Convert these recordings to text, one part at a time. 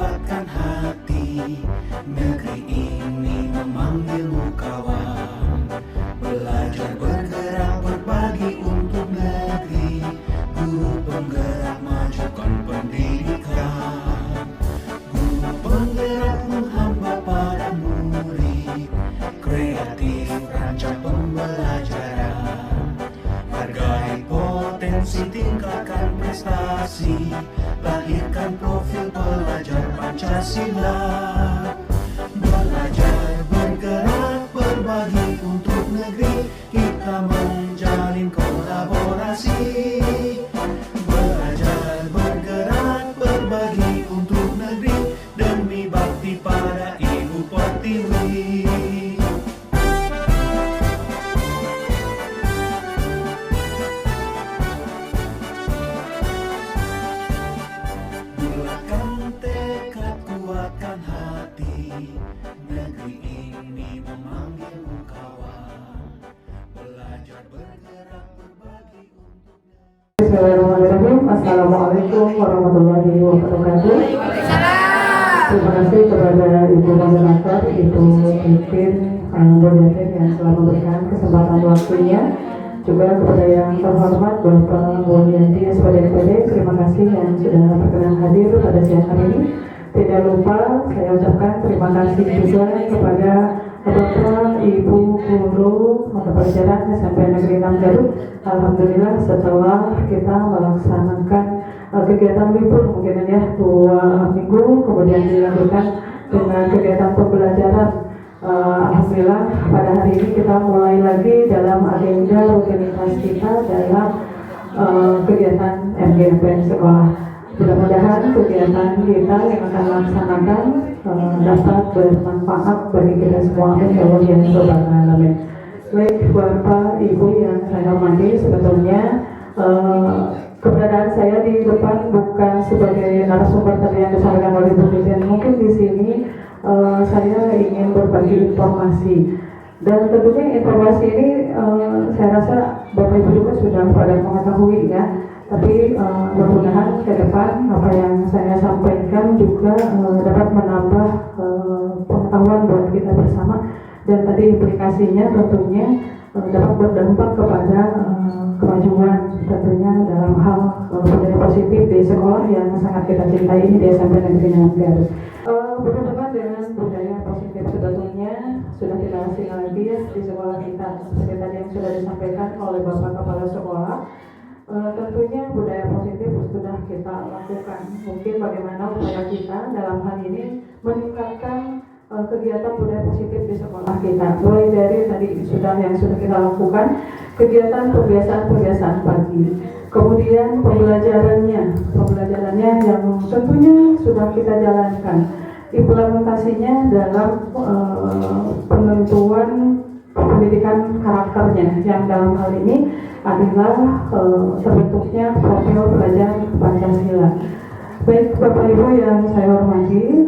kuatkan hati. Negeri ini memanggilmu kawan. Belajar bergerak berbagi untuk negeri. Guru penggerak majukan pendidikan. Guru penggerak menghamba para murid. Kreatif rancang pembelajaran. Hargai potensi, tingkatkan prestasi. Lahirkan profil pelajar Pancasila. Belajar bergerak berbagi untuk negeri. Kita menjalin kolaborasi. Belajar bergerak berbagi untuk negeri. Demi bakti pada Ibu Pertiwi. Bulatkan tekad, kuatkan hati. Negeri ini memanggilmu kawan. Belajar bergerak berbagi untuk negeri. Bismillahirrahmanirrahim. Assalamualaikum warahmatullahi wabarakatuh. Terima kasih kepada Ibu Moderator, Ibu Pipin, Bodatin yang telah memberikan kesempatan waktunya. Juga kepada yang terhormat Bapak Mulyadi SPDMPD, terima kasih yang sudah berkenan hadir pada siang hari ini. Tidak lupa saya ucapkan terima kasih juga kepada Bapak Ibu Guru mata pelajaran SMP Negeri 6 Garut. Alhamdulillah setelah kita melaksanakan kegiatan libur mungkin ya 2 minggu, kemudian dilanjutkan dengan kegiatan pembelajaran. Alhamdulillah pada hari ini kita mulai lagi dalam agenda rutinitas kita dalam kegiatan MGMPN sekolah. Mudah-mudahan kegiatan kita yang akan laksanakan dapat bermanfaat bagi kita semua. Amin ya Allah ya Rabbal Alamin. Baik Bapak Ibu yang saya hormati, sebetulnya keberadaan saya di depan bukan sebagai narasumber tadi yang disampaikan oleh Bu Dirjen. Mungkin di sini saya ingin berbagi informasi, dan tentunya informasi ini saya rasa Bapak Ibu juga sudah pada mengetahui ya. Tapi mudah-mudahan ke depan apa yang saya sampaikan juga dapat menambah pengetahuan buat kita bersama, dan tadi implikasinya tentunya dapat berdampak kepada kemajuan tentunya dalam hal budaya positif di sekolah yang sangat kita cintai ini di SMP Negeri 6 Garut. Berhubungan dengan budaya positif sebetulnya sudah tidak asing lagi ya di sekolah kita, seperti tadi yang sudah disampaikan oleh Bapak Kepala Sekolah. Tentunya budaya positif sudah kita lakukan. Mungkin bagaimana upaya kita dalam hal ini meningkatkan kegiatan budaya positif di sekolah kita, mulai dari tadi yang sudah kita lakukan kegiatan pembiasaan pagi, kemudian pembelajarannya yang tentunya sudah kita jalankan, implementasinya dalam penentuan pendidikan karakternya, yang dalam hal ini adalah terbentuknya profil pelajar Pancasila. Baik Bapak Ibu yang saya hormati,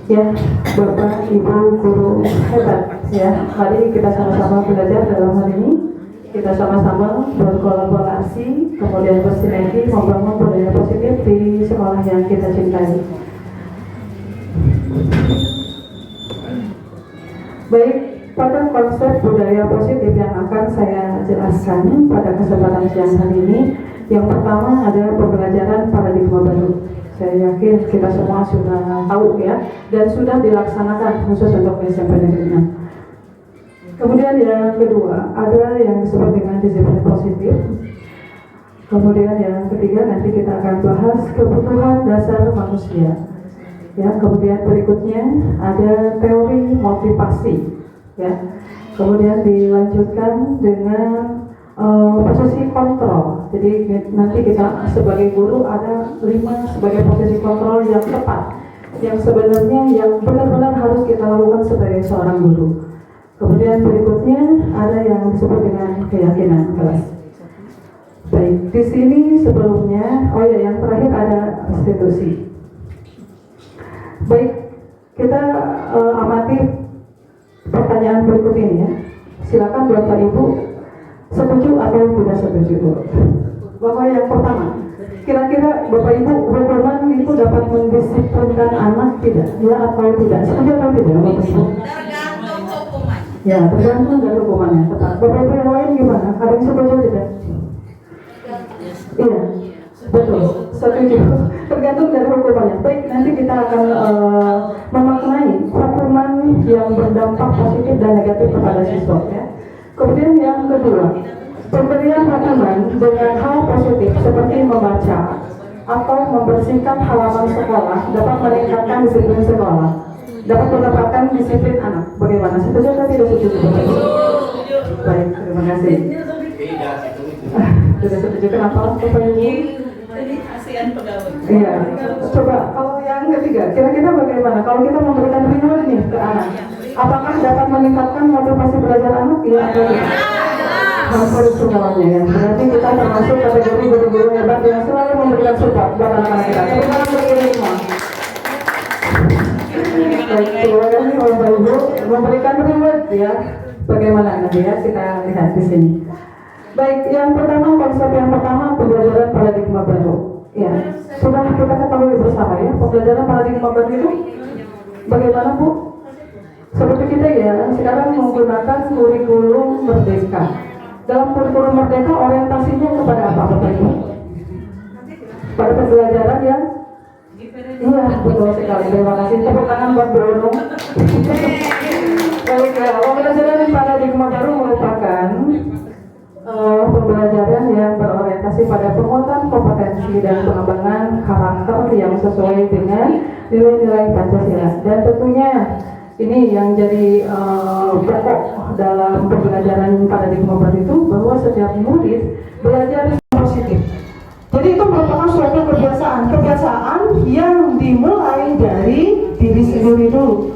ya Bapak Ibu guru hebat ya, mari kita sama-sama belajar dalam hal ini. Kita sama-sama berkolaborasi, kemudian bersinergi membangun budaya positif di sekolah yang kita cintai. Baik, pada konsep budaya positif yang akan saya jelaskan pada kesempatan siang hari ini, yang pertama ada pembelajaran paradigma baru. Saya yakin kita semua sudah tahu ya, dan sudah dilaksanakan khusus untuk SMP Negeri 6. Kemudian yang kedua ada yang disebut dengan disiplin positif. Kemudian yang ketiga nanti kita akan bahas kebutuhan dasar manusia. Ya, kemudian berikutnya ada teori motivasi. Ya, kemudian dilanjutkan dengan posisi kontrol. Jadi nanti kita sebagai guru ada 5 sebagai posisi kontrol yang tepat, yang sebenarnya yang benar-benar harus kita lakukan sebagai seorang guru. Kemudian berikutnya ada yang disebut dengan keyakinan kelas. Baik, di sini sebelumnya, yang terakhir ada restitusi. Baik, kita amati pertanyaan berikut ini ya. Silakan Bapak Ibu setuju atau tidak setuju. Bahwa yang pertama, Kira-kira Bapak Ibu, hukuman itu dapat mendisiplinkan anak tidak? Ya atau tidak? Setuju atau tidak Bapak Ibu? Tergantung hukuman. Ya, tergantung dari hukumannya. Bapak Ibu yang lain gimana? Ada yang setuju tidak? Iya, betul. Setuju. Tergantung dari hukumannya. Baik, nanti kita akan memaknai hukuman yang berdampak positif dan negatif kepada siswa. Ya. Kemudian yang kedua, pemberian hukuman dengan hal positif seperti membaca atau membersihkan halaman sekolah dapat meningkatkan disiplin sekolah, dapat mendapatkan disiplin anak. Bagaimana? Setuju atau tidak setuju? Baik, terima kasih. Sudah setuju, kenapa Bapak Ibu? ASEAN pegawai. Iya. Coba kalau yang ketiga, kira-kira bagaimana? Kalau kita memberikan reward nih ke anak, apakah dapat meningkatkan motivasi belajar anak? Ya atau tidak? Hampir semuanya ya. Berarti kita termasuk kategori guru-guru hebat yang selalu memberikan support buat anak-anak kita. Tepuk tangan bagi semua. Baik, terima kasih Bapak Ibu memberikan reward ya. Bagaimana nanti ya kita lihat di sini. Baik, yang pertama, konsep yang pertama pembelajaran paradigma baru. Ya, sudah kita ketahui bersama ya, pembelajaran paradigma baru itu bagaimana Bu? Seperti kita ya, sekarang menggunakan kurikulum merdeka. Dalam kurikulum merdeka orientasinya kepada apa Bapak Ibu? Pada pembelajaran yang iya, betul sekali. Terima kasih. Tepuk tangan buat Bu Nung. Baik, ya, pembelajaran paradigma baru merupakan pembelajaran yang berorientasi pada penguatan kompetensi dan pengembangan karakter yang sesuai dengan nilai-nilai Pancasila. Dan tentunya ini yang jadi pokok dalam pembelajaran paradigma baru itu bahwa setiap murid belajar positif. Jadi itu merupakan suatu kebiasaan yang dimulai dari diri sendiri dulu.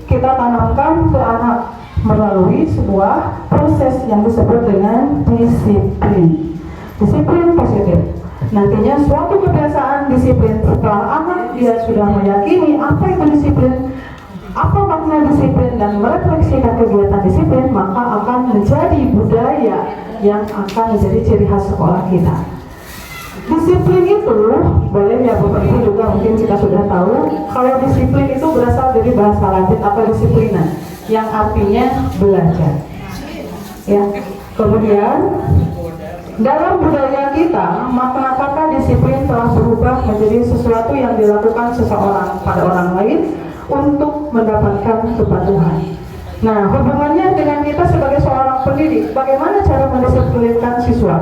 Kita tanamkan ke anak melalui sebuah proses yang disebut dengan disiplin. Disiplin positif. Nantinya suatu kebiasaan disiplin setelah anak dia sudah meyakini apa itu disiplin, apa makna disiplin dan merefleksikan kegiatan disiplin, maka akan menjadi budaya yang akan menjadi ciri khas sekolah kita. Disiplin itu boleh ya Bapak Ibu juga mungkin kita sudah tahu kalau disiplin itu berasal dari bahasa Latin atau disiplina yang artinya belajar. Ya. Kemudian dalam budaya kita makna kata disiplin telah berubah menjadi sesuatu yang dilakukan seseorang pada orang lain untuk mendapatkan kepatuhan. Nah, hubungannya dengan kita sebagai seorang pendidik, bagaimana cara mendisiplinkan siswa?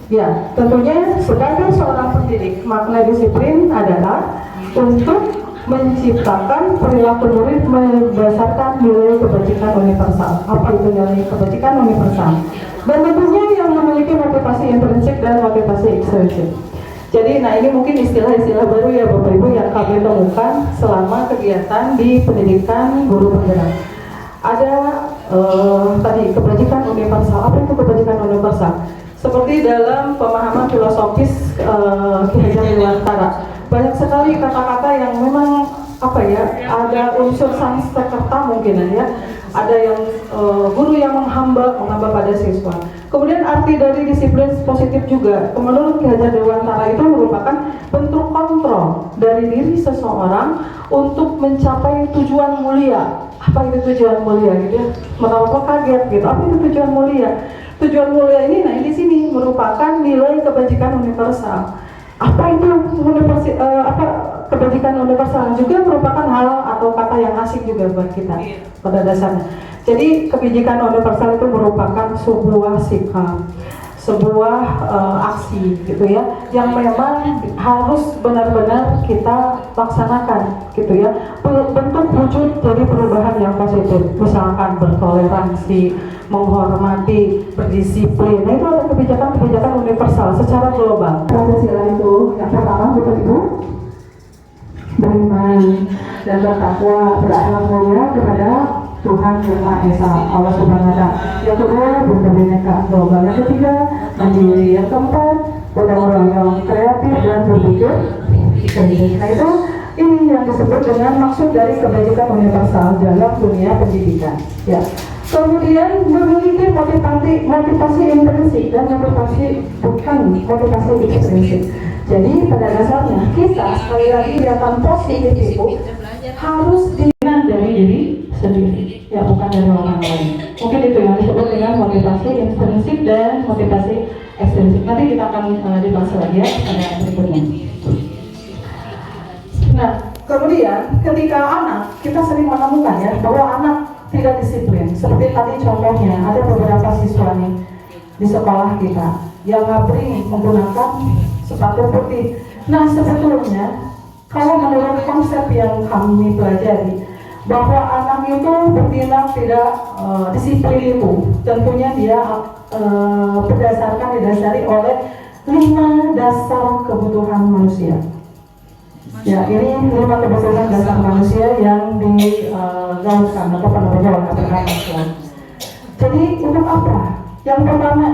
Ya, tentunya sebagai seorang pendidik, makna disiplin adalah untuk menciptakan perilaku murid berdasarkan nilai kebajikan universal. Apa itu nilai kebajikan universal? Dan tentunya yang memiliki motivasi intrinsik dan motivasi ekstrinsik. Jadi, nah ini mungkin istilah-istilah baru ya Bapak Ibu yang kami temukan selama kegiatan di pendidikan guru penggerak. Ada tadi kebajikan universal. Apa itu kebajikan universal? Seperti dalam pemahaman filosofis Ki Hajar Dewantara, banyak sekali kata-kata yang memang apa ya, ada unsur Sanskerta mungkin ya. Ada yang guru yang menghamba pada siswa. Kemudian arti dari disiplin positif juga, menurut Ki Hajar Dewantara itu merupakan bentuk kontrol dari diri seseorang untuk mencapai tujuan mulia. Apa itu tujuan mulia gitu ya? Menurut kaget gitu. Apa itu tujuan mulia? Tujuan mulia ini, nah di sini merupakan nilai kebajikan universal. Apa itu kebajikan universal? Juga merupakan hal atau kata yang asing juga buat kita pada dasarnya. Jadi kebajikan universal itu merupakan sebuah sikap, sebuah aksi gitu ya, yang memang harus benar-benar kita laksanakan gitu ya. Bentuk wujud dari perubahan yang positif, misalkan bertoleransi, menghormati, berdisiplin. Nah itu ada kebijakan-kebijakan universal secara global. Pancasila itu yang pertama Bapak Ibu beriman dan bertakwa, berakhlak mulia kepada Tuhan Yang Maha Esa, Allah Subhanahu wa Ta'ala. Yang kedua, berkebinekaan global. Yang ketiga, mandiri. Yang keempat, gotong royong, kreatif dan berpikir kritis. Nah itu ini yang disebut dengan maksud dari kebajikan universal dalam dunia pendidikan. Ya. Kemudian memiliki motivasi intrinsik dan motivasi ekstrinsik. Jadi pada dasarnya kita sekali lagi kelihatan positif itu harus dilihat dari diri sendiri, ya bukan dari orang lain. Mungkin itu yang disebut dengan motivasi intrinsik dan motivasi ekstrinsik. Nanti kita akan dibahas lagi ya pada berikutnya. Nah, kemudian ketika anak, kita sering menemukan ya bahwa anak tidak disiplin. Seperti tadi contohnya, ada beberapa siswa nih di sekolah kita yang ngabring menggunakan sepatu putih. Nah, sebetulnya kalau menurut konsep yang kami pelajari, bahwa anak itu bertindak tidak disiplin itu tentunya dia didasari oleh 5 dasar kebutuhan manusia. Ya, ini 5 kebutuhan dasar manusia yang digaungkan atau penanggung oleh Islam. Jadi untuk apa? Yang pertama,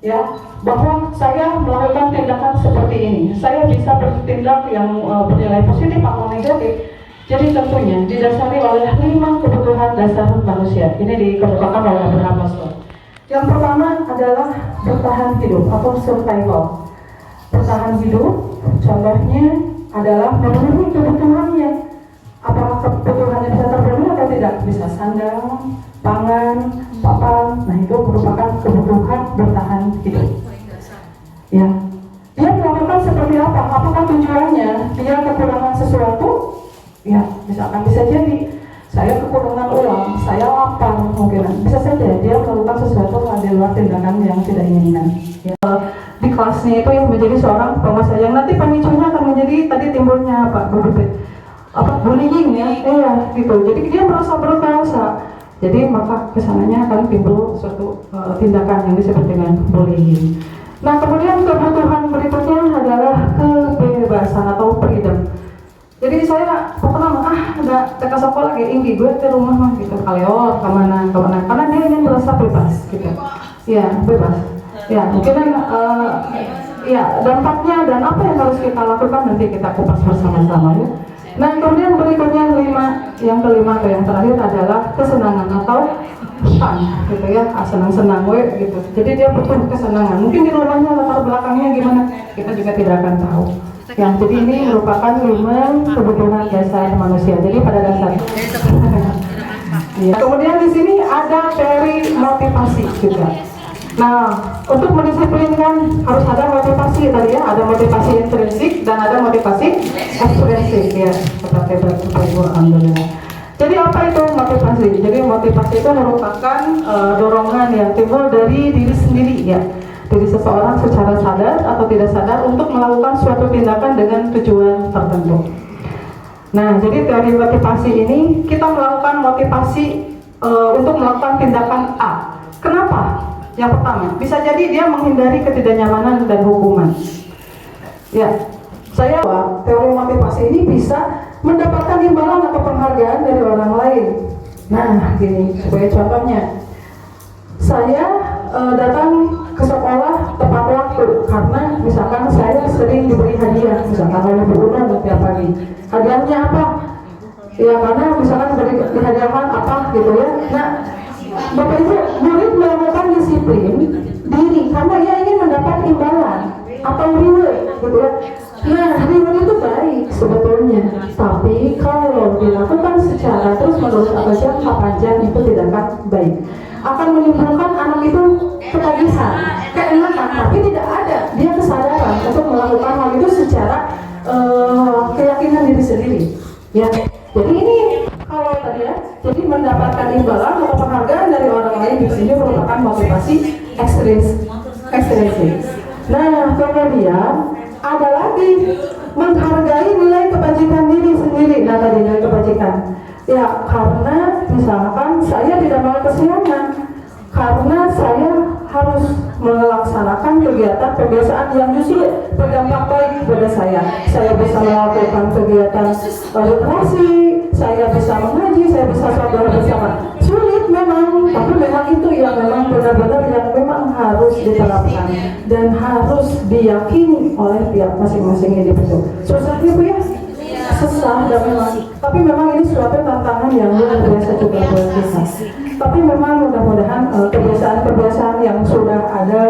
ya, bahwa saya melakukan tindakan seperti ini, saya bisa bertindak yang bernilai positif atau negatif. Jadi tentunya didasari oleh 5 kebutuhan dasar manusia. Ini dikemukakan oleh Abraham Maslow. Yang pertama adalah bertahan hidup atau survival. Bertahan hidup, contohnya adalah memenuhi kebutuhannya. Apakah kebutuhannya bisa terpenuhi atau tidak? Bisa sandang, pangan, papan. Nah, itu merupakan kebutuhan bertahan hidup. Ya, dia melakukan seperti apa? Apakah tujuannya dia kekurangan sesuatu? Ya, misalkan bisa jadi saya kekurangan uang, saya lapar mungkin. Bisa saja dia melakukan sesuatu di luar tindakan yang tidak inginkan. Ya. Di kelasnya itu yang menjadi seorang penguasa yang nanti pemicunya akan menjadi tadi timbulnya bullying ya, gitu. Jadi dia merasa berkuasa. Jadi maka kesananya akan timbul suatu tindakan yang disebut dengan bullying. Nah, kemudian kebutuhan berikutnya adalah kebebasan atau freedom. Jadi saya pokoknya nggak ke sekolah kayak ini, gue ke rumah mah gitu, kaleor kemana, karena dia ingin merasa bebas gitu. Ya, bebas. Ya, mungkin ya dampaknya dan apa yang harus kita lakukan nanti kita kupas bersama-sama ya. Nah, kemudian berikutnya yang kelima atau yang terakhir adalah kesenangan atau fun gitu ya, senang-senang gitu. Jadi dia butuh kesenangan. Mungkin di rumahnya latar belakangnya gimana, kita juga tidak akan tahu. Ya, jadi ini merupakan 5 kebutuhan dasar manusia. Jadi pada dasarnya. Ya. Kemudian di sini ada teori motivasi juga. Nah, untuk mendisiplinkan harus ada motivasi tadi ya, ada motivasi intrinsik dan ada motivasi ekstrinsik ya, seperti Ibu alhamdulillah. Jadi apa itu motivasi? Jadi motivasi itu merupakan dorongan yang timbul dari diri sendiri ya. Dari seseorang secara sadar atau tidak sadar untuk melakukan suatu tindakan dengan tujuan tertentu. Nah, jadi teori motivasi ini kita melakukan motivasi untuk melakukan tindakan A. Kenapa? Yang pertama, bisa jadi dia menghindari ketidaknyamanan dan hukuman. Ya, saya teori motivasi ini bisa mendapatkan imbalan atau penghargaan dari orang lain. Nah, gini sebagai contohnya, saya datang ke sekolah tepat waktu karena misalkan saya sering diberi hadiah, misalkan oleh Bu Una setiap pagi. Hadiahnya apa? Ya karena misalkan dihadiahkan apa gitu ya. Nah, Bapak Ibu, murid melakukan disiplin diri karena ia ingin mendapat imbalan atau reward gitu ya. Nah, reward itu baik sebetulnya, tapi kalau dilakukan secara terus-menerus atau jangka panjang itu tidak akan baik. Akan menimbulkan anak itu ketagihan, keenakan, tapi tidak ada dia kesadaran untuk melakukan hal itu secara keyakinan diri sendiri. Ya, jadi ini kalau tadi ya, jadi mendapatkan imbalan atau penghargaan dari orang lain di sini merupakan motivasi ekstrinsik. Nah, kemudian ada lagi menghargai nilai kebajikan diri sendiri. Nah, tadi nilai kebajikan. Ya, karena misalkan saya tidak mau kesiangan, karena saya harus melaksanakan kegiatan kebiasaan yang justru berdampak baik kepada saya. Saya bisa melakukan kegiatan literasi, saya bisa mengaji, saya bisa saudara bersama. Sulit memang, tapi memang itu yang memang benar-benar yang memang harus diterapkan dan harus diyakini oleh tiap masing-masing individu. Susah ya Bu ya? Susah dan memang, tapi memang ini suatu tantangan yang luar biasa juga buat kita. Tapi memang mudah-mudahan kebiasaan-kebiasaan yang sudah ada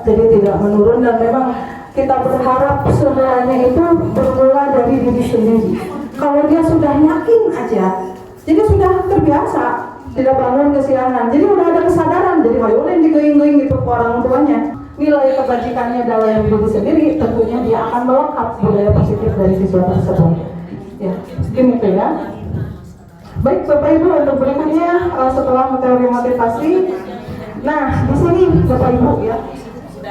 jadi tidak menurun dan memang kita berharap semuanya itu bermula dari diri sendiri. Kalau dia sudah yakin aja, jadi sudah terbiasa tidak bangun kesiangan, jadi udah ada kesadaran, jadi hayolin digoying-goying gitu ke orang tuanya. Nilai kebajikannya dalam diri sendiri, tentunya dia akan melekat budaya positif dari siswa tersebut. Ya, gitu ya. Baik Bapak Ibu, untuk berikutnya setelah teori motivasi, nah di sini Bapak Ibu ya,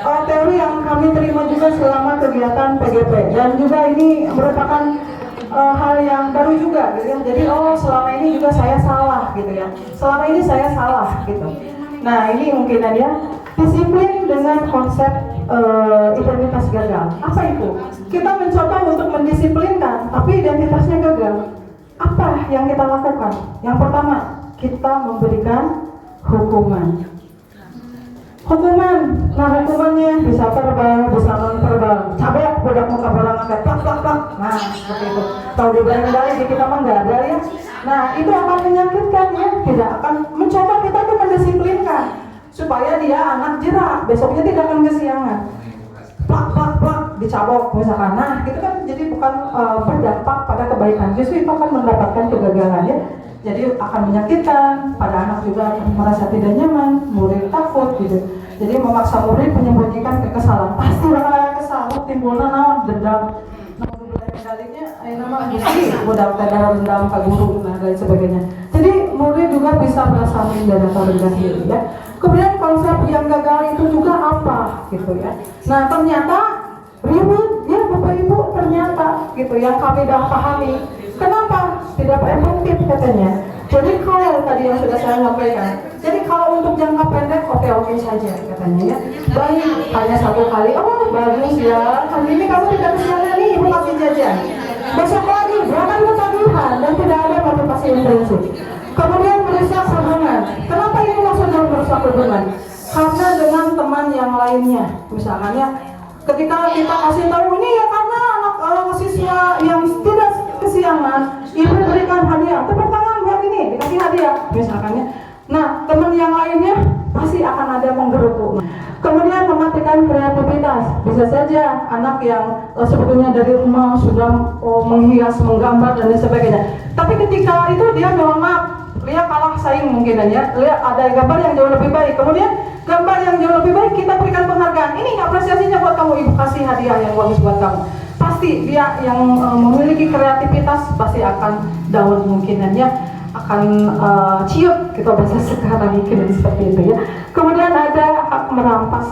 teori yang kami terima juga selama kegiatan PGP, dan juga ini merupakan hal yang baru juga gitu ya. Jadi selama ini juga saya salah gitu ya, selama ini saya salah gitu. Nah ini mungkin ya, disiplin dengan konsep identitas gagal. Apa itu? Kita mencoba untuk mendisiplinkan, tapi identitasnya gagal. Apa yang kita lakukan? Yang pertama, kita memberikan hukuman. Nah hukumannya bisa verbal, bisa non-verbal. Cabut, budak muka bola angkat, plak. Nah seperti itu. Kalau dibayang-bayang di kita mah nggak ada ya. Nah itu akan menyakitkan ya, tidak akan mencoba kita tuh mendisiplinkan supaya dia anak jerak, besoknya tidak akan kesiangan. Plak, dicabok misalkan. Nah itu kan jadi bukan berdampak pada kebaikan, justru itu akan mendapatkan kegagalan ya. Jadi akan menyakitkan, pada anak juga akan merasa tidak nyaman, murid takut gitu. Jadi memaksa murid menyembunyikan kekesalan, pasti bakal ada kesal, timbulnya naon dendam. Nah sebaliknya nama gisi budak tedara dendam ke guru, nah dan sebagainya. Jadi murid juga bisa merasa minder atau rendah diri ya. Kemudian konsep yang gagal itu juga apa gitu ya. Nah ternyata ribut ya Bapak Ibu, ternyata gitu yang kami dah pahami. Kenapa tidak efektif katanya? Jadi kalau tadi yang sudah saya sampaikan, jadi kalau untuk jangka pendek oke saja katanya ya. Baik, hanya satu kali, bagus ya, hari ini kamu tidak kesiangan nih, ibu kasih jajan. Besok lagi, jangan ketagihan dan tidak ada motivasi intensif. Kemudian merusak hubungan. Kenapa ini maksudnya merusak hubungan? Karena dengan teman yang lainnya, misalkan ya, ketika kita kasih tahu ini ya karena anak siswa yang tidak kesiangan, ibu berikan hadiah, tepuk tangan buat ini, dikasih hadiah, misalkannya. Nah, teman yang lainnya pasti akan ada menggerutu. Kemudian mematikan kreativitas. Bisa saja anak yang sebetulnya dari rumah sudah menghias, menggambar dan lain sebagainya. Tapi ketika itu dia mohon maaf, dia kalah saing mungkin ya. Lihat ada gambar yang jauh lebih baik. Kemudian gambar yang jauh lebih baik kita berikan penghargaan. Ini apresiasinya buat kamu, ibu kasih hadiah yang bagus buat kamu. Pasti dia yang memiliki kreativitas pasti akan down mungkinannya, akan ciut kita bahasa sekarang mungkin seperti itu ya. Kemudian ada hak merampas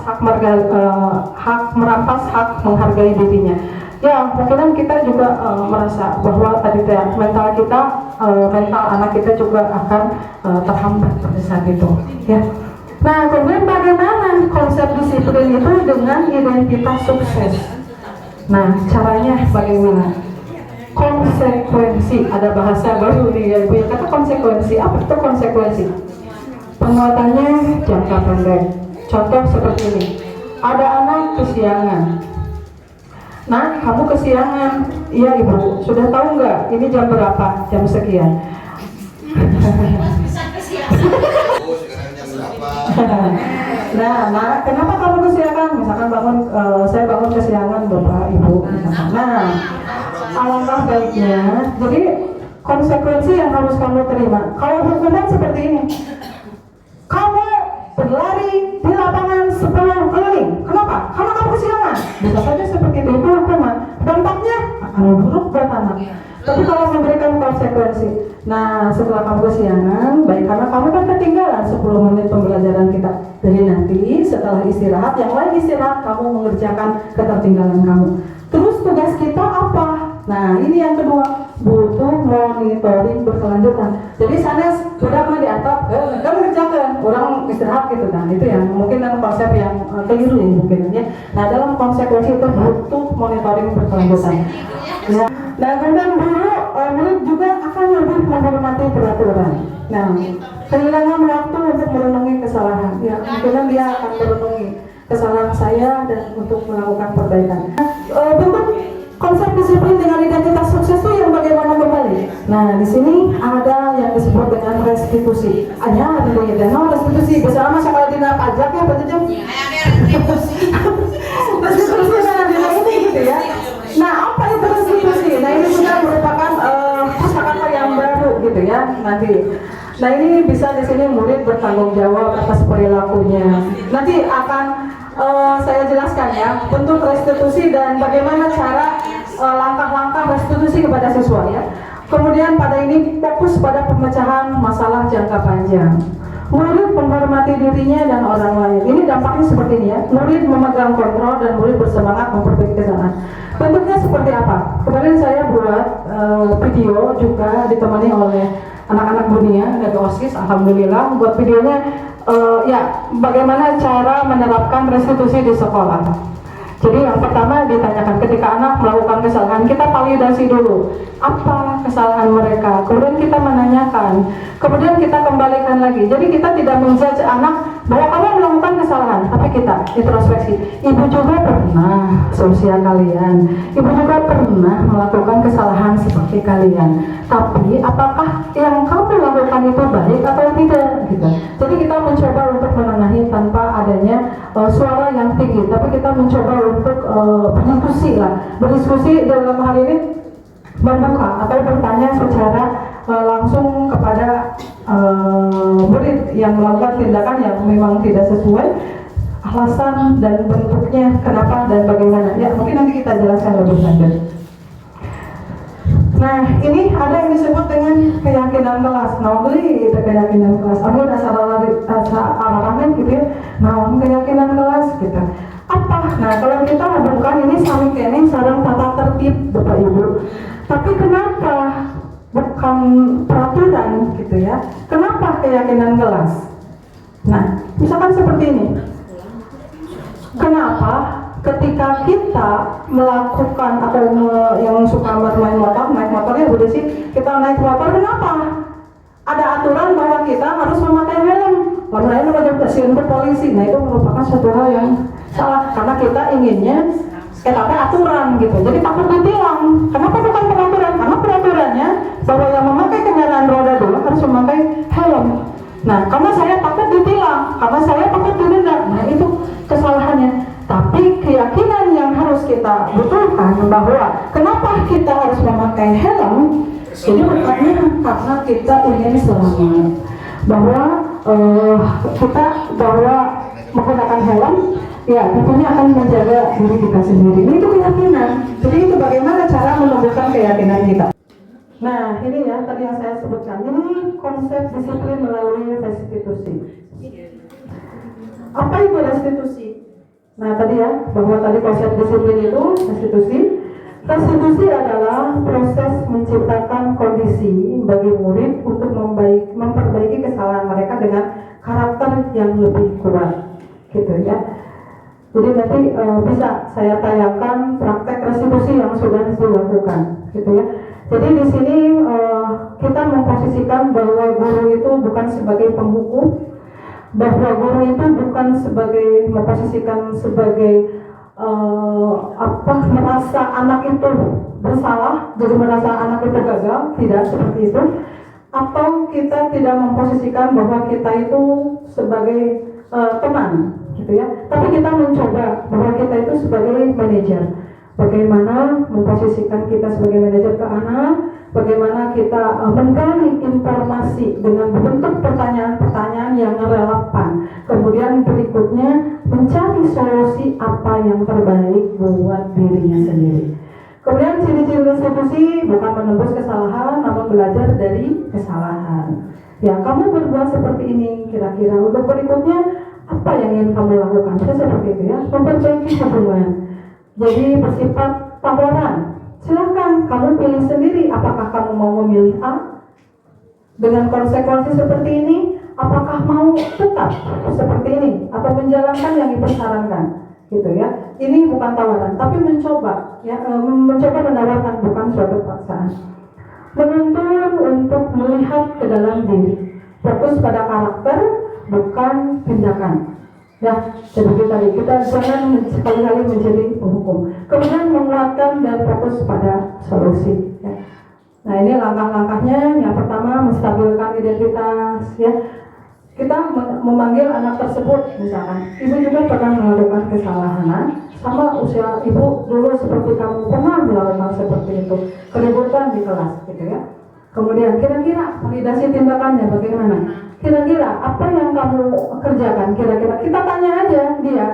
hak menghargai dirinya. Ya mungkin kita juga merasa bahwa tadi mental kita, mental anak kita juga akan terhambat pada saat itu ya. Nah kemudian bagaimana konsep disiplin itu dengan identitas sukses? Nah caranya bagaimana? Konsekuensi, ada bahasa baru nih ya Ibu ya, kata konsekuensi. Apa itu konsekuensi? Penguatannya jangka pendek. Contoh seperti ini, ada anak kesiangan. Nah kamu kesiangan, iya Ibu, sudah tahu nggak ini jam berapa? Jam sekian. Nah, kenapa kamu kesiangan? Misalkan saya bangun kesiangan Bapak Ibu. Misalkan. Nah, alangkah baiknya, jadi konsekuensi yang harus kamu terima. Kalau hukuman seperti ini, kamu berlari di lapangan 10 keliling. Kenapa? Karena kamu kesiangan. Bisa saja seperti itu hukuman. Dampaknya akan buruk buat anak. Tapi kalau memberikan konsekuensi, nah setelah kamu kesiangan, baik karena kamu kan ketinggalan 10 menit pembelajaran kita. Jadi nanti setelah istirahat, yang lain istirahat, kamu mengerjakan ketertinggalan kamu. Terus tugas kita apa? Nah ini yang kedua, butuh monitoring berkelanjutan. Jadi sanes sudah mah di atap, kamu kerjakan, orang istirahat gitu. Nah itu yang mungkin dalam konsep yang keliru mungkin ya. Nah dalam konsekuensi itu butuh monitoring berkelanjutan. Ya. Nah kemudian murid juga akan lebih menghormati peraturan. Nah kehilangan waktu untuk merenungi kesalahan. Ya mungkin dia akan merenungi kesalahan saya dan untuk melakukan perbaikan. Bentuk konsep disiplin dengan identitas sukses itu yang bagaimana kembali? Nah di sini ada yang disebut dengan restitusi. Hanya ada restitusi. Bersama sekolah dina pajak ya Pak Jejeng. Restitusi dengan dina nanti. Nah ini bisa di sini murid bertanggung jawab atas perilakunya. Nanti akan saya jelaskan ya bentuk restitusi dan bagaimana cara langkah-langkah restitusi kepada siswa ya. Kemudian pada ini fokus pada pemecahan masalah jangka panjang. Murid menghormati dirinya dan orang lain. Ini dampaknya seperti ini ya. Murid memegang kontrol dan murid bersemangat memperbaiki kesalahan. Bentuknya seperti apa? Kemarin saya buat video juga ditemani oleh anak-anak dunia dari OSIS. Alhamdulillah buat videonya ya bagaimana cara menerapkan restitusi di sekolah. Jadi yang pertama ditanyakan ketika anak melakukan kesalahan, kita validasi dulu apa kesalahan mereka, kemudian kita menanyakan, kemudian kita kembalikan lagi. Jadi kita tidak menjudge anak bahwa kamu melakukan kesalahan, tapi kita introspeksi. Ibu juga pernah seusia kalian, ibu juga pernah melakukan kesalahan seperti kalian. Tapi apakah yang kamu lakukan itu baik atau tidak? Gitu. Jadi kita mencoba untuk menengahi tanpa adanya suara yang tinggi, tapi kita mencoba untuk berdiskusi dalam hal ini membuka atau bertanya secara langsung kepada murid yang melakukan tindakan yang memang tidak sesuai, alasan dan bentuknya kenapa dan bagaimana ya mungkin nanti kita jelaskan lebih lanjut. Nah ini ada yang disebut dengan keyakinan kelas. Nah beli itu keyakinan kelas. Aku dasar arahan gitu ya. Nah keyakinan kelas gitu. Apa? Nah kalau kita bukan ini saling keneng sarang tata tertib Bapak Ibu. Tapi kenapa bukan peraturan gitu ya? Kenapa keyakinan kelas? Nah misalkan seperti ini. Kenapa ketika kita melakukan atau yang suka bermain motor, naik motornya Bu Desi, kita naik motor kenapa? Ada aturan bahwa kita harus memakai helm. Lalu wajib stasiun ke polisi. Nah itu merupakan suatu hal yang salah karena kita inginnya pakai aturan gitu. Jadi takut ditilang. Kenapa bukan peraturan? Karena peraturannya bahwa yang memakai kendaraan roda 2 harus memakai helm. Nah karena saya takut ditilang, karena saya takut didenda. Nah itu kesalahannya. Tapi keyakinan yang harus kita butuhkan bahwa kenapa kita harus memakai helm, jadi bukannya karena kita ingin selamat, bahwa bahwa menggunakan helm ya tentunya akan menjaga diri kita sendiri. Ini itu keyakinan. Jadi itu bagaimana cara menumbuhkan keyakinan kita. Nah ini ya tadi yang saya sebutkan, ini konsep disiplin melalui restitusi. Apa itu restitusi? Nah tadi ya, bahwa tadi konsep disiplin itu restitusi. Restitusi adalah proses menciptakan kondisi bagi murid untuk memperbaiki kesalahan mereka dengan karakter yang lebih kuat, gitu ya. Jadi nanti bisa saya tayangkan praktek restitusi yang sudah dilakukan, gitu ya. Jadi di sini kita memposisikan bahwa guru itu bukan sebagai penghukum, bahwa guru itu bukan sebagai memposisikan sebagai merasa anak itu bersalah, jadi merasa anak itu gagal, tidak seperti itu. Atau kita tidak memposisikan bahwa kita itu sebagai teman, gitu ya. Tapi kita mencoba bahwa kita itu sebagai manajer. Bagaimana memposisikan kita sebagai manajer ke anak, bagaimana kita menggali informasi dengan bentuk pertanyaan-pertanyaan yang relevan. Kemudian berikutnya mencari solusi apa yang terbaik buat dirinya sendiri. Kemudian ciri-ciri restitusi bukan menembus kesalahan, namun belajar dari kesalahan. Ya, kamu berbuat seperti ini, kira-kira untuk berikutnya apa yang ingin kamu lakukan? Itu seperti itu ya, memperbaiki hubungan. Jadi bersifat tawaran. Silahkan kamu pilih sendiri apakah kamu mau memilih A dengan konsekuensi seperti ini, apakah mau tetap seperti ini atau menjalankan yang dipersarankan, gitu ya. Ini bukan tawaran, tapi mencoba ya, mencoba menawarkan, bukan suatu paksaan. Menuntun untuk melihat ke dalam diri, fokus pada karakter bukan tindakan. Ya, jadi kita jangan sekali-kali menjadi penghukum. Kemudian menguatkan dan fokus pada solusi. Ya. Nah ini langkah-langkahnya. Yang pertama menstabilkan identitas. Ya, kita memanggil anak tersebut, misalkan ibu juga pernah melakukan kesalahan, sama usia ibu dulu seperti kamu pernah melakukan seperti itu, keributan di kelas, gitu ya. Kemudian kira-kira validasi tindakannya bagaimana? Kira-kira apa yang kamu kerjakan? Kira-kira kita tanya aja dia,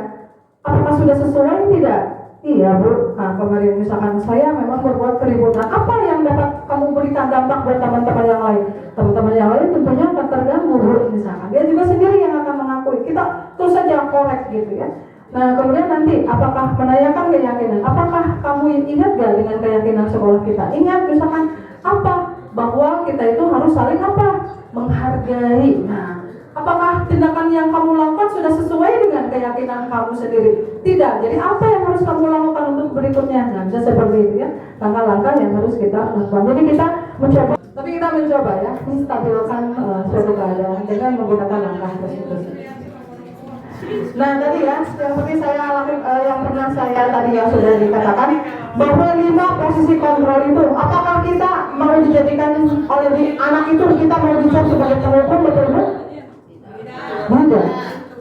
apakah sudah sesuai tidak? Iya Bu, nah kemarin misalkan saya memang berbuat keributan. Apa yang dapat kamu berikan dampak buat teman-teman yang lain? Teman-teman yang lain tentunya akan terganggu Bu, misalkan. Dia juga sendiri yang akan mengakui. Kita terus saja korek gitu ya. Nah kemudian nanti apakah menanyakan keyakinan? Apakah kamu ingat gak dengan keyakinan sekolah kita? Ingat misalkan apa? Bahwa kita itu harus saling apa? Menghargai. Nah, apakah tindakan yang kamu lakukan sudah sesuai dengan keyakinan kamu sendiri? Tidak. Jadi apa yang harus kamu lakukan untuk berikutnya? Nah, bisa seperti itu ya. Langkah-langkah yang harus kita lakukan. Jadi kita mencoba, tapi kita mencoba ya, menstabilkan suatu keadaan dengan menggunakan langkah tersebut. Nah tadi ya, yang seperti saya alami, yang pernah saya tadi yang sudah dikatakan bahwa 5 posisi kontrol itu, apakah kita mau dijadikan oleh anak itu kita mau dicap sebagai penghukum, betul bu? Tidak.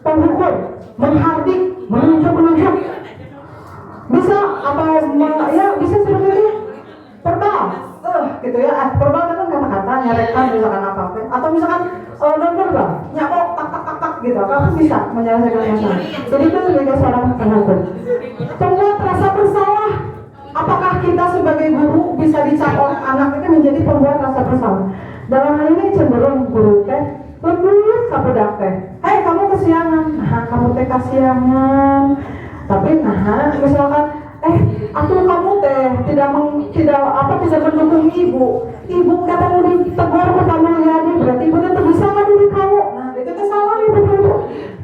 Penghukum, menghardik, menunjuk, bisa apa? Ya bisa seperti itu. Verbal, gitu ya. Verbal itu kan kata-kata, nyarekan misalkan apa-apa, atau misalkan non verbal, nyamuk, tak gitu, kamu bisa menyelesaikan masalah. Jadi itu sebagai seorang penghukum. Pembuat rasa bersalah, apakah kita sebagai guru bisa dicap oleh anak itu menjadi pembuat rasa bersalah? Dalam hal ini cenderung guru teh lebih kabudak teh. Hei kamu kesiangan, nah kamu teh kesiangan. Tapi nah misalkan aku kamu teh tidak mendukung ibu. Ibu kata mau ditegur kamu ya, berarti ibu itu bisa ngadili kamu. Nah itu kesalahan ibu itu.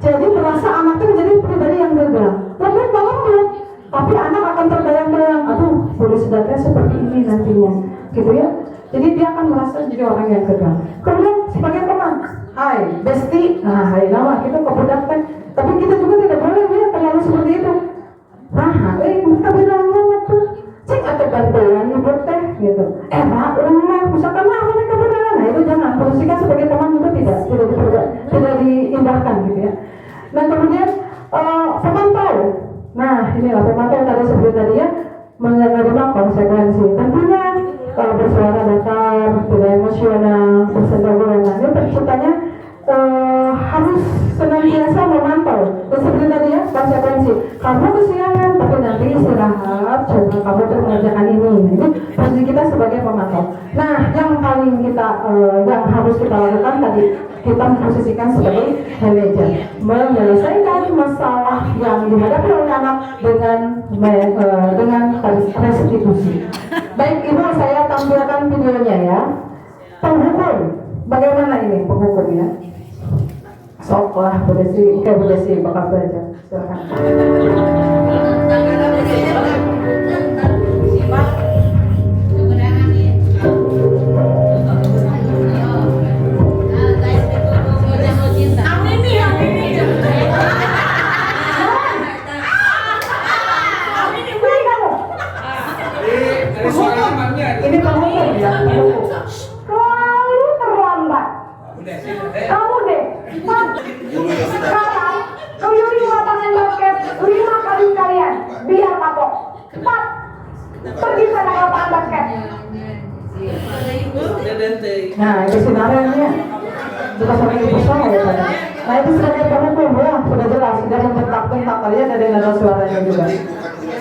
Jadi merasa anak itu menjadi pribadi yang gagal. Lembut banget, tapi anak akan terbayang-bayang. Aduh, boleh sedatnya seperti ini nantinya, gitu ya. Jadi dia akan merasa jadi orang yang gagal. Kemudian sebagai teman, hai besti, nah hai nama kita kebudak teh. Tapi kita juga tidak boleh ya terlalu seperti itu. Nah, kita bilang banget tuh, cek atau bantuan ibu teh gitu. Pak, misalkan lah mereka beneran, nah itu jangan. Posisikan sebagai teman juga tidak diindahkan gitu ya. Dan kemudian pemantau. Nah, inilah pemantau tadi seperti tadi ya, menerima konsekuensi. Tentunya bersuara datar, tidak emosional, bersendawa. Nah, ini terciptanya harus senantiasa memantau. Seperti tadi ya, konsekuensi. Kamu kesiangan, tapi nanti istirahat, coba kamu terus mengerjakan ini. Jadi posisi kita sebagai pemantau. Nah, yang paling kita yang harus kita lakukan tadi, kita memposisikan sebagai manajer, menyelesaikan masalah yang dihadapi oleh anak dengan restitusi. Baik ibu, saya tampilkan videonya ya. Penghukum, bagaimana ini penghukumnya? Sok lah, Bu Desi bakal belajar. Silakan. Ini penghukum ya, penghukum. Selalu terlambat. Kamu deh, sekarang kuyuri lapangan basket 5 kali sekalian, biar kapok. Cepat, pergi ke lapangan basket. Nah, itu sinarnya juga sama ibu saya ya tadi. Nah itu sebagai penghukum ya, sudah jelas, sudah membentak-bentak kalian ada nada suaranya juga.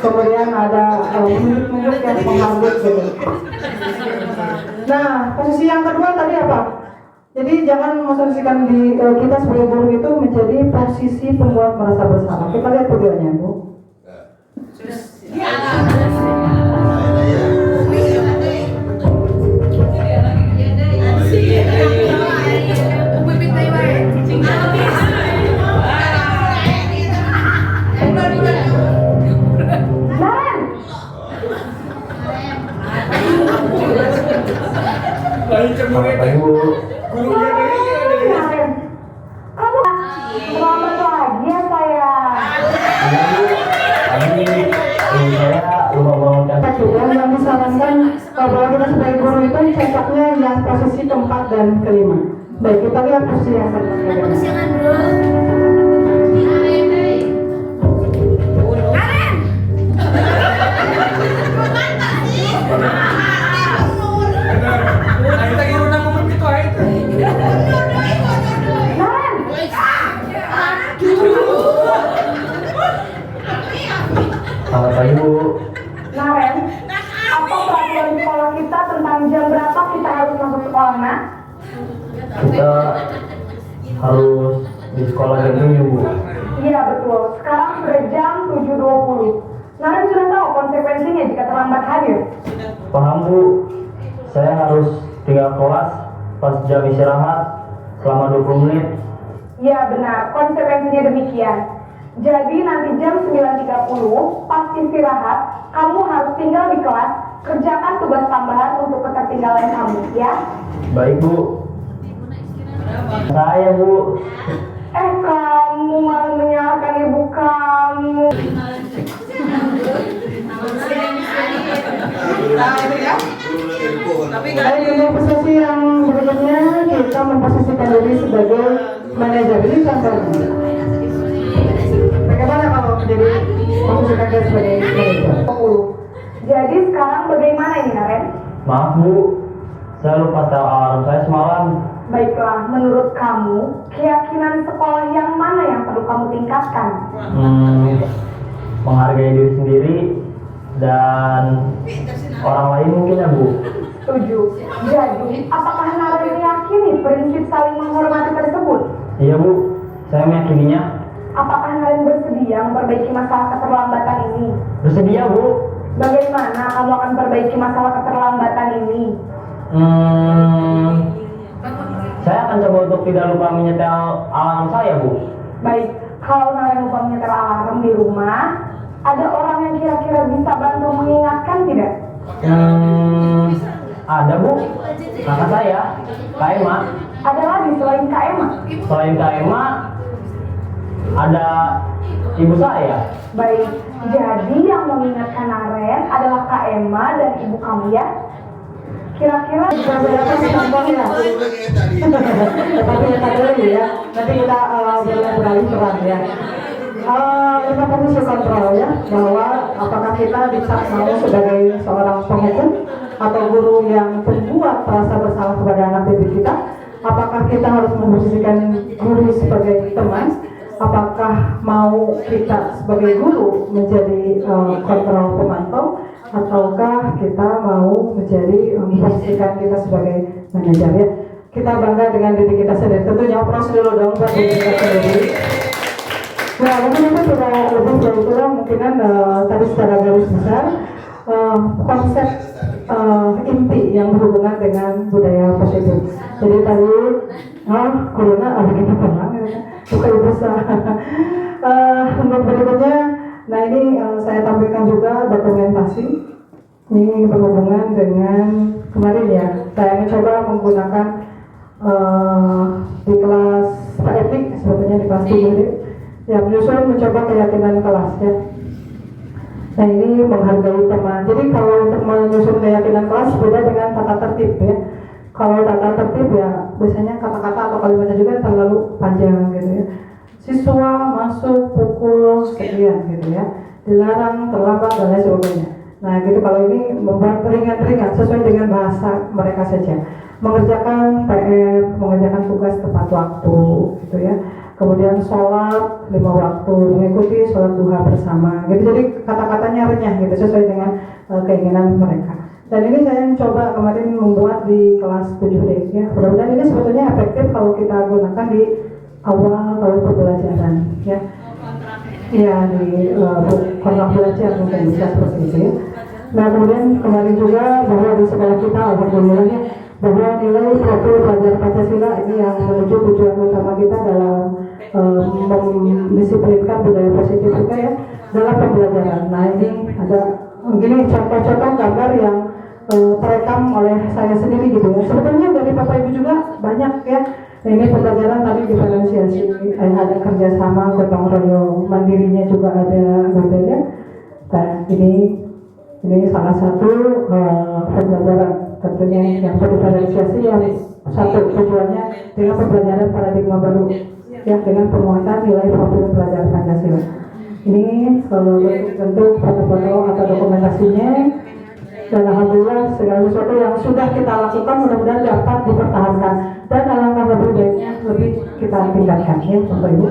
Kemudian ada menunjuk yang menghambur gitu. Nah, posisi yang kedua tadi apa? Jadi jangan memposisikan di kita sebagai guru itu menjadi posisi pembuat merasa bersalah. Kita lihat videonya, Bu. Selamat pagi Bu. Selamat pagi ya sayang. Saya lupa bawakan. Yang disarankan bahwa kita sebagai guru itu cocoknya yang posisi keempat dan kelima. Baik, kita lihat posisi yang kedua. jam berapa kita harus masuk sekolah, Nak? Kita harus di sekolah jam 7, Bu. Iya betul, sekarang sudah jam 7.20. Naren sudah tahu konsekuensinya jika terlambat hadir? Paham, Bu. Saya harus tinggal kelas pas jam istirahat selama 20 menit. Iya benar, konsekuensinya demikian. Jadi nanti jam 9.30 pas istirahat, kamu harus tinggal di kelas, kerjakan tugas tambahan untuk ketertinggalan kamu, ya? Baik, Bu. Saya, Bu. Kamu malah menyalahkan ibu kamu. Baik, untuk posisi yang berikutnya kita memposisikan diri sebagai manajer. Ini contohnya. Bagaimana kalau menjadi posisikan diri sebagai manajer? Jadi sekarang bagaimana ini, Naren? Maaf, Bu. Saya lupa setel alarm saya semalam. Baiklah, menurut kamu, keyakinan sekolah yang mana yang perlu kamu tingkatkan? Menghargai diri sendiri dan orang lain mungkin ya, Bu. Setuju. Jadi, apakah Naren meyakini prinsip saling menghormati tersebut? Iya, Bu. Saya meyakininya. Apakah Naren bersedia memperbaiki masalah keterlambatan ini? Bersedia, Bu. Bagaimana kamu akan perbaiki masalah keterlambatan ini? Saya akan coba untuk tidak lupa menyetel alarm saya, Bu. Baik, kalau Naren lupa menyetel alarm di rumah, ada orang yang kira-kira bisa bantu mengingatkan tidak? Ada, Bu. Kakak saya, Kak Emma. Ada lagi selain Kak Emma? Selain Kak Emma, ada ibu saya. Baik, jadi yang mengingatkan Naren adalah Kak Emma dan ibu kamu, ya? Kira-kira Beberapa contoh ya. Tetapi kita dulu ya. Nanti kita beralih peran ya. Kita perlu kontrol ya, bahwa apakah kita mau sebagai seorang penghukum atau guru yang membuat rasa bersalah kepada anak didik kita. Apakah kita harus memposisikan guru sebagai teman? Apakah mau kita sebagai guru menjadi kontrol pemantau, ataukah kita mau menjadi memposisikan kita sebagai manajer ya? Kita bangga dengan diri kita sendiri. Tentunya operasi dulu dong buat diri kita sendiri. Nah, mungkin itu sudah lebih dari itu mungkinan tadi secara garis besar konsep inti yang berhubungan dengan budaya positif. Jadi tadi corona ada kita tenang ya, bukan besar. Untuk berikutnya, nah ini saya tampilkan juga dokumentasi. Ini berhubungan dengan kemarin ya. Saya mencoba menggunakan di kelas Pak Etik, sebetulnya di kelas 3 ya, menyusun mencoba keyakinan kelas ya. Nah ini menghargai teman. Jadi kalau untuk menyusun keyakinan kelas beda dengan tata tertib ya. Kalau tata tertib ya biasanya kata-kata atau kalimatnya juga terlalu panjang gitu ya. Siswa masuk pukul sekian gitu ya, dilarang terlambat dan lain sebagainya. Nah gitu, kalau ini membuat ringan-ringan sesuai dengan bahasa mereka saja. Mengerjakan PR, mengerjakan tugas tepat waktu gitu ya. Kemudian sholat 5 waktu, mengikuti sholat duha bersama gitu. Jadi kata-katanya renyah gitu sesuai dengan keinginan mereka. Dan ini saya mencoba kemarin membuat di kelas 7D ya. Mudah-mudahan ini sebetulnya efektif kalau kita gunakan di awal tahun pembelajaran ya. Iya, di kontrak belajar mungkin bisa seperti itu ya. Nah kemudian kemarin juga bahwa di sekolah kita alhamdulillah ya, bahwa nilai profil pelajar Pancasila ini yang menuju tujuan utama kita dalam mendisiplinkan budaya positif juga ya dalam pembelajaran. Nah ini ada gini contoh-contoh gambar yang terekam oleh saya sendiri gitu ya. Sebetulnya dari Bapak Ibu juga banyak ya. Nah, ini pembelajaran tadi diferensiasi, ada kerjasama, gotong royong, mandirinya juga ada berbeda. Nah ini salah satu pembelajaran tentunya yang berdiferensiasi yang satu tujuannya dengan pembelajaran paradigma baru ya, dengan penguatan nilai profil pelajar Pancasila. Ini kalau bentuk foto-foto atau dokumentasinya, dan alhamdulillah segala sesuatu yang sudah kita lakukan mudah-mudahan dapat dipertahankan dan alangkah lebih baiknya lebih kita tingkatkan ya Bapak Ibu.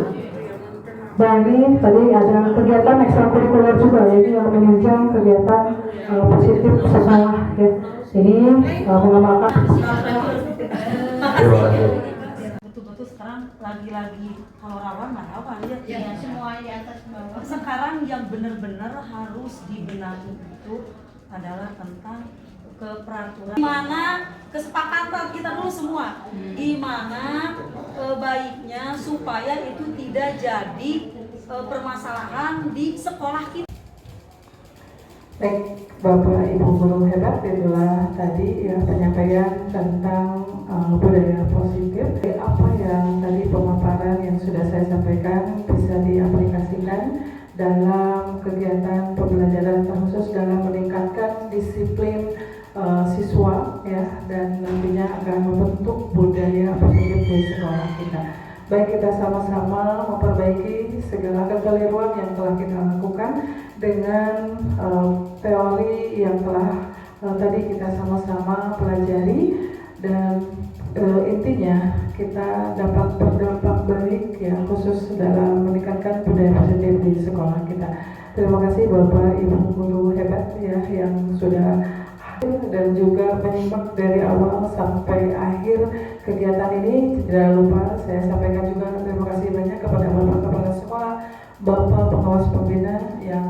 Dan ini tadi ada kegiatan ekstrakurikuler juga, yaitu yang menunjang kegiatan positif sekolah ya. Ini mengamalkan. Terima kasih. Betul-betul sekarang lagi-lagi kalau rawan nggak tahu kali ya. Ya, semua di atas bawah. Sekarang yang benar-benar harus dibenahi itu adalah tentang keperaturan. Gimana kesepakatan kita dulu semua. Gimana baiknya supaya itu tidak jadi permasalahan di sekolah kita. Baik, Bapak Ibu guru hebat, itulah tadi ya penyampaian tentang budaya positif. Apa yang tadi pemaparan yang sudah saya sampaikan bisa diaplikasikan dalam kegiatan pembelajaran terkhusus dalam meningkatkan disiplin siswa ya, dan nantinya akan membentuk budaya positif di sekolah kita. Baik, kita sama-sama memperbaiki segala kekeliruan yang telah kita lakukan dengan teori yang telah tadi kita sama-sama pelajari, dan intinya kita dapat berdampak baik ya, khusus dalam meningkatkan budaya positif di sekolah kita. Terima kasih Bapak Ibu guru hebat ya yang sudah dan juga menyimak dari awal sampai akhir kegiatan ini. Tidak lupa saya sampaikan juga terima kasih banyak kepada Bapak Kepala Sekolah, Bapak Pengawas Pembina yang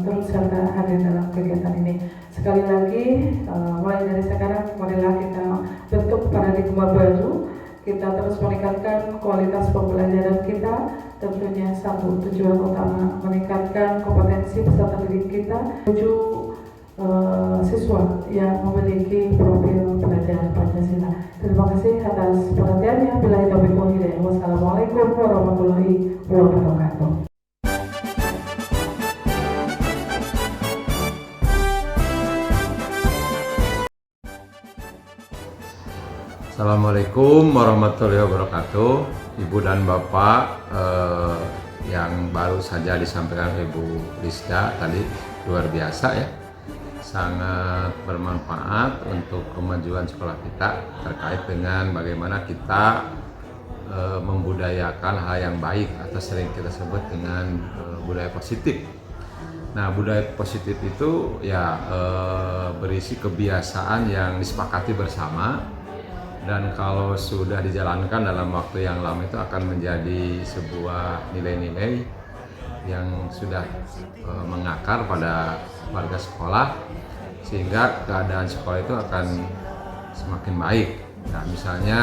turut serta hadir dalam kegiatan ini. Sekali lagi, mulai dari sekarang marilah kita bentuk paradigma baru. Kita terus meningkatkan kualitas pembelajaran kita. Tentunya satu tujuan utama meningkatkan kompetensi peserta didik kita, menuju siswa yang memiliki profil pelajar Pancasila. Terima kasih atas perhatiannya. Billahi taufiq wal hidayah. Wassalamualaikum warahmatullahi wabarakatuh. Assalamualaikum warahmatullahi wabarakatuh. Ibu dan Bapak, yang baru saja disampaikan Ibu Lisda tadi luar biasa ya, sangat bermanfaat untuk kemajuan sekolah kita terkait dengan bagaimana kita membudayakan hal yang baik atau sering kita sebut dengan budaya positif. Nah, budaya positif itu ya berisi kebiasaan yang disepakati bersama, dan kalau sudah dijalankan dalam waktu yang lama itu akan menjadi sebuah nilai-nilai yang sudah mengakar pada warga sekolah, sehingga keadaan sekolah itu akan semakin baik. Nah, misalnya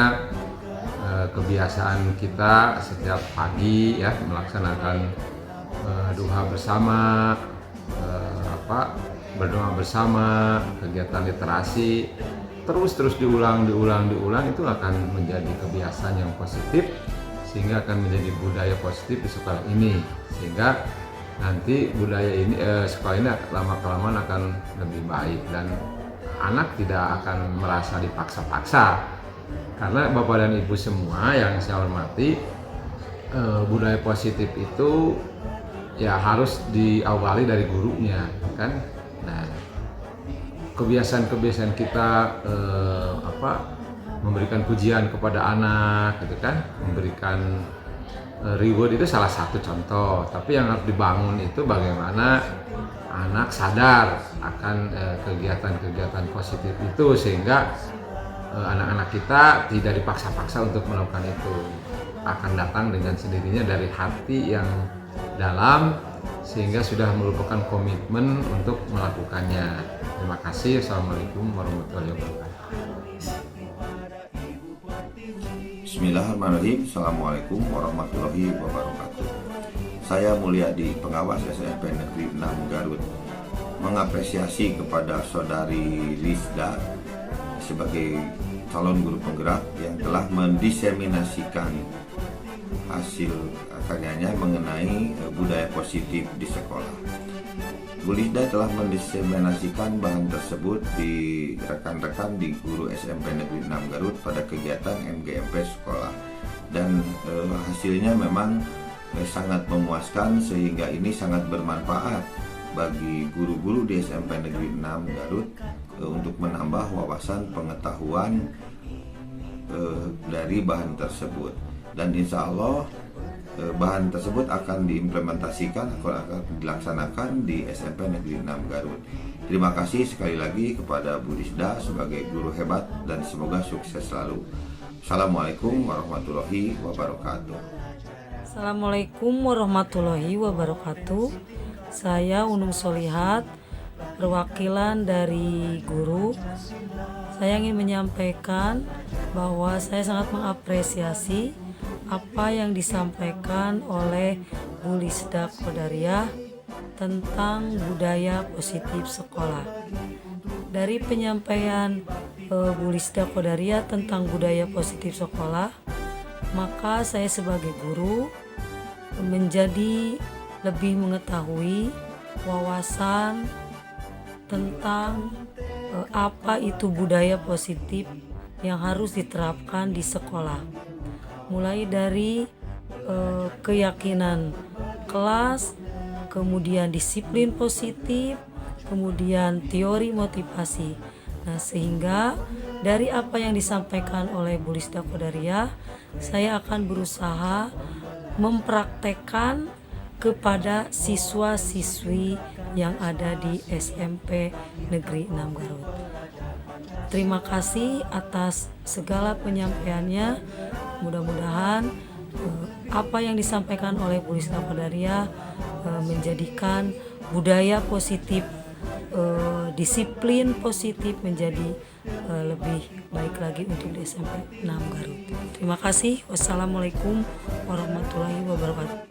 kebiasaan kita setiap pagi ya melaksanakan duha bersama, berdoa bersama, kegiatan literasi, terus diulang itu akan menjadi kebiasaan yang positif, sehingga akan menjadi budaya positif di sekolah ini, sehingga nanti budaya ini sekolah ini lama-kelamaan akan lebih baik dan anak tidak akan merasa dipaksa-paksa. Karena Bapak dan Ibu semua yang saya hormati, budaya positif itu ya harus diawali dari gurunya kan. Nah, kebiasaan-kebiasaan kita memberikan pujian kepada anak gitu kan, memberikan reward itu salah satu contoh, tapi yang harus dibangun itu bagaimana anak sadar akan kegiatan-kegiatan positif itu, sehingga anak-anak kita tidak dipaksa-paksa untuk melakukan itu, akan datang dengan sendirinya dari hati yang dalam, sehingga sudah merupakan komitmen untuk melakukannya. Terima kasih. Assalamualaikum warahmatullahi wabarakatuh. Bismillahirrahmanirrahim. Assalamualaikum warahmatullahi wabarakatuh. Saya Mulyadi, pengawas SMP Negeri 6 Garut, mengapresiasi kepada Saudari Lisda sebagai calon guru penggerak yang telah mendiseminasikan hasil karyanya mengenai budaya positif di sekolah. Bu Lisda telah mendiseminasikan bahan tersebut di rekan-rekan di guru SMP Negeri 6 Garut pada kegiatan MGMP sekolah, dan hasilnya memang sangat memuaskan, sehingga ini sangat bermanfaat bagi guru-guru di SMP Negeri 6 Garut untuk menambah wawasan pengetahuan dari bahan tersebut, dan insya Allah bahan tersebut akan diimplementasikan, akan dilaksanakan di SMP Negeri 6 Garut. Terima kasih sekali lagi kepada Bu Lisda sebagai guru hebat dan semoga sukses selalu. Assalamualaikum warahmatullahi wabarakatuh. Assalamualaikum warahmatullahi wabarakatuh. Saya Unung Solihat, perwakilan dari guru. Saya ingin menyampaikan bahwa saya sangat mengapresiasi apa yang disampaikan oleh Bu Lisda Qadariyah tentang budaya positif sekolah. Dari penyampaian Bu Lisda Qadariyah tentang budaya positif sekolah, maka saya sebagai guru menjadi lebih mengetahui wawasan tentang apa itu budaya positif yang harus diterapkan di sekolah. Mulai dari keyakinan kelas, kemudian disiplin positif, kemudian teori motivasi. Nah, sehingga dari apa yang disampaikan oleh Bu Lisda Qadariyah, saya akan berusaha mempraktekkan kepada siswa-siswi yang ada di SMP Negeri 6 Garut. Terima kasih atas segala penyampaiannya. Mudah-mudahan apa yang disampaikan oleh Bu Lisda Qadariyah menjadikan budaya positif, disiplin positif menjadi lebih baik lagi untuk di SMP 6 Garut. Terima kasih. Wassalamualaikum warahmatullahi wabarakatuh.